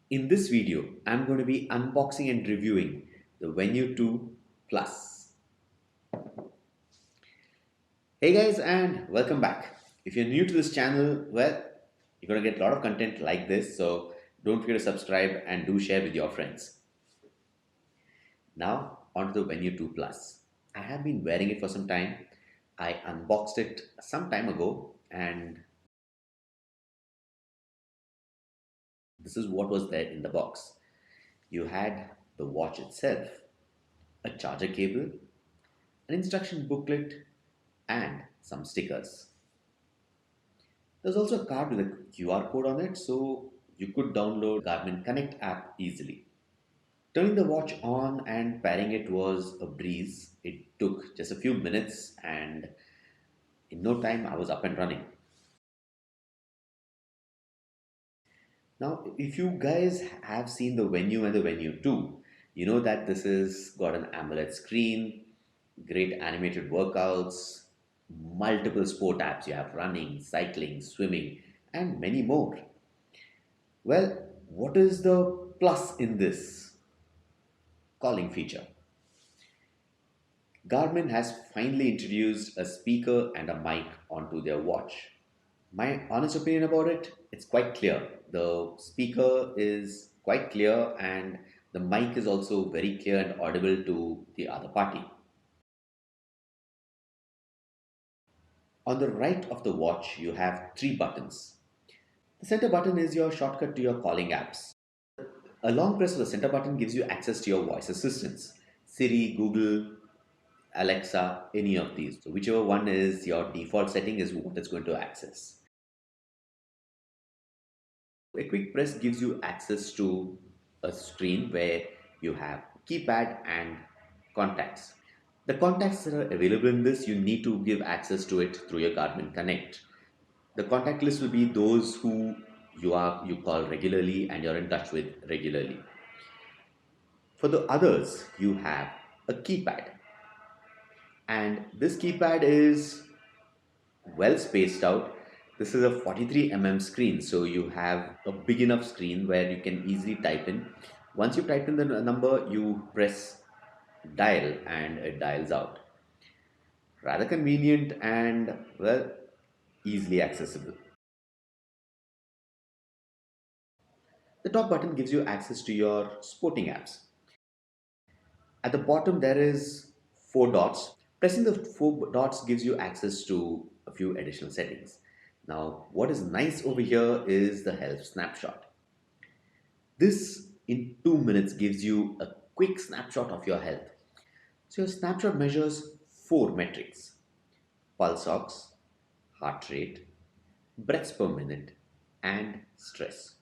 In this video, I'm going to be unboxing and reviewing the Venu 2 Plus. Hey guys, and welcome back. If you're new to this channel, well, you're going to get a lot of content like this, so don't forget to subscribe and do share with your friends. Now, on to the Venu 2 Plus. I have been wearing it for some time. I unboxed it some time ago, and this is what was there in the box. You had the watch itself, a charger cable, an instruction booklet, and some stickers. There's also a card with a QR code on it, so you could download Garmin Connect app easily. Turning the watch on and pairing it was a breeze. It took just a few minutes, and in no time I was up and running. Now, if you guys have seen the Venu and the Venu 2, you know that this is got an Amoled screen, great animated workouts, multiple sport apps. You have running, cycling, swimming, and many more. Well, what is the plus in this calling feature? Garmin has finally introduced a speaker and a mic onto their watch. My honest opinion about it, it's quite clear. The speaker is quite clear and the mic is also very clear and audible to the other party. On the right of the watch, you have three buttons. The center button is your shortcut to your calling apps. A long press of the center button gives you access to your voice assistants, Siri, Google, Alexa, any of these. So whichever one is your default setting is what it's going to access. A quick press gives you access to a screen where you have keypad and contacts. The contacts that are available in this, you need to give access to it through your Garmin Connect. The contact list will be those who you call regularly and you're in touch with regularly. For the others, you have a keypad. And this keypad is well spaced out. This is a 43 screen, so you have a big enough screen where you can easily type in. Once you type in the number, you press dial and it dials out. Rather convenient and, well, easily accessible. The top button gives you access to your sporting apps. At the bottom, there is four dots. Pressing the four dots gives you access to a few additional settings. Now, what is nice over here is the health snapshot. This in 2 minutes gives you a quick snapshot of your health. So your snapshot measures four metrics: pulse ox, heart rate, breaths per minute, and stress.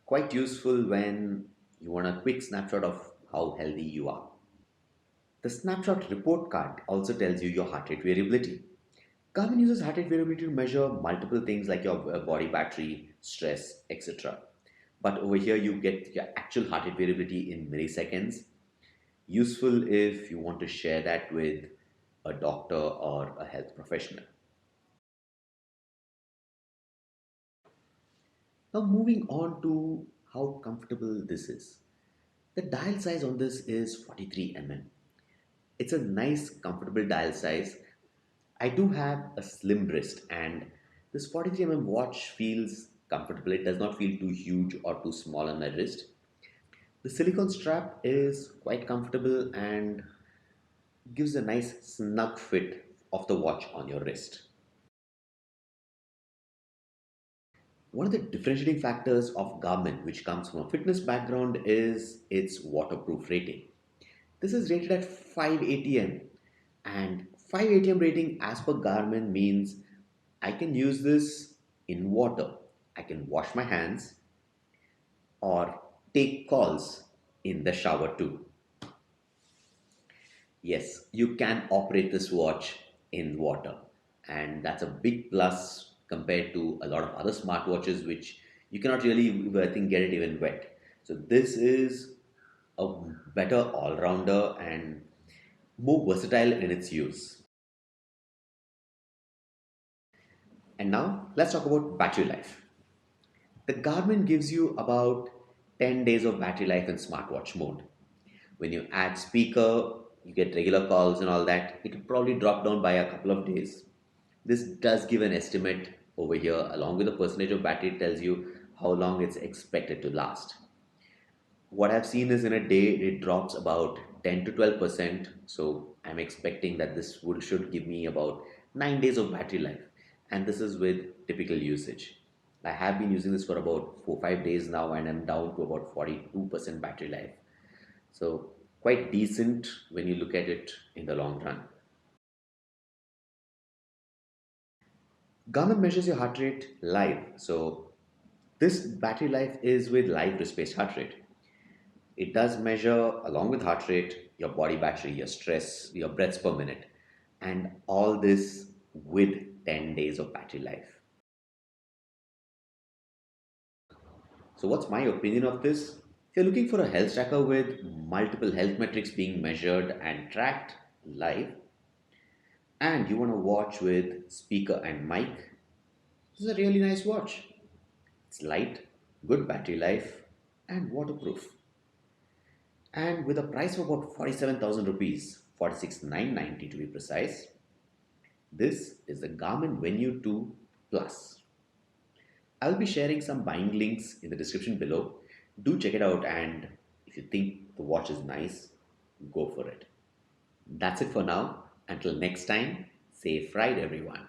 Quite useful when you want a quick snapshot of how healthy you are. The snapshot report card also tells you your heart rate variability. Garmin uses heart rate variability to measure multiple things like your body battery, stress, etc. But over here you get your actual heart rate variability in milliseconds. Useful if you want to share that with a doctor or a health professional. Now moving on to how comfortable this is. The dial size on this is 43 mm. It's a nice comfortable dial size. I do have a slim wrist and this 43 mm watch feels comfortable. It does not feel too huge or too small on my wrist. The silicone strap is quite comfortable and gives a nice snug fit of the watch on your wrist. One of the differentiating factors of Garmin, which comes from a fitness background, is its waterproof rating. This is rated at 5 atm, and 5 atm rating as per Garmin means I can use this in water. I can wash my hands or take calls in the shower too. Yes, you can operate this watch in water, and that's a big plus compared to a lot of other smartwatches, which you cannot really, I think, get it even wet. So, this is a better all rounder and more versatile in its use. And now, let's talk about battery life. The Garmin gives you about 10 days of battery life in smartwatch mode. When you add speaker, you get regular calls and all that, it will probably drop down by a couple of days. This does give an estimate over here, along with the percentage of battery, it tells you how long it's expected to last. What I've seen is in a day it drops about 10 to 12%. So I'm expecting that this would should give me about 9 days of battery life. And this is with typical usage. I have been using this for about 4 5 days now and I'm down to about 42% battery life. So quite decent when you look at it in the long run. Garmin measures your heart rate live. So this battery life is with live wrist-based heart rate. It does measure, along with heart rate, your body battery, your stress, your breaths per minute, and all this with 10 days of battery life. So, what's my opinion of this? If you're looking for a health tracker with multiple health metrics being measured and tracked live, and you want to watch with speaker and mic, this is a really nice watch. It's light, good battery life, and waterproof. And with a price of about 47,000 rupees, 46,990 to be precise, this is the Garmin Venu 2 Plus. I'll be sharing some buying links in the description below. Do check it out, and if you think the watch is nice, go for it. That's it for now. Until next time, safe ride everyone.